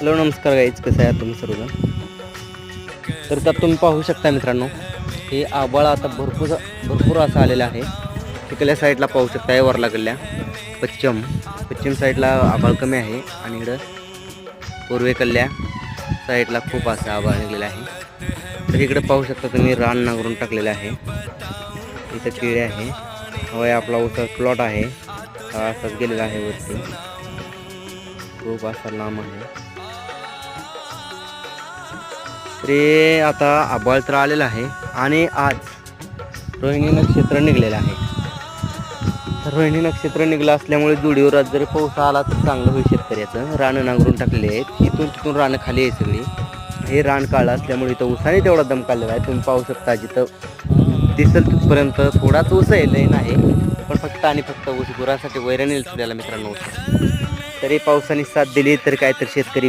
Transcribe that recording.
Hello नमस्कार guys, कसं आहे तुम्ही सर्वजण. तर त्यात तुम्ही पाहू शकता मित्रांनो, हे आभाळ आता भरपूर असं आलेलं आहे. तिकडल्या साईडला पाहू शकता, हे वरला गल्ल्या पश्चिम साईडला आभाळ कमी आहे आणि इकडं पूर्वेकडल्या साईडला खूप असं आभाळ निघलेलं आहे. तर इकडे पाहू शकता तुम्ही, रान नांगरून टाकलेलं आहे. इथं केळी आहे, हवाय आपला उसाचा प्लॉट आहे, असाच गेलेला आहे वरती, खूप असा लांब आहे. तरी आता आभाळ तर आलेलं आहे आणि आज रोहिणी नक्षत्र निघलेलं आहे. तर रोहिणी नक्षत्र निघलं असल्यामुळे जोडीवर आज जरी पाऊस आला तर चांगलं होईल. शेतकऱ्याचं रानं नांगरून टाकलेले आहेत, इथून तिथून रानं खाली आहे सगळी. हे रान काढलं असल्यामुळे इथं ऊसाने तेवढा दम काढलेला आहे. तुम्ही पाहू शकता, जिथं दिसेल तिथपर्यंत थोडाच ऊस आहे, लय नाही, पण फक्त ऊस गुरांसाठी वैरण येईल सुद्याला मित्रांनो. तरी पावसाने साथ दिली तर काय तर शेतकरी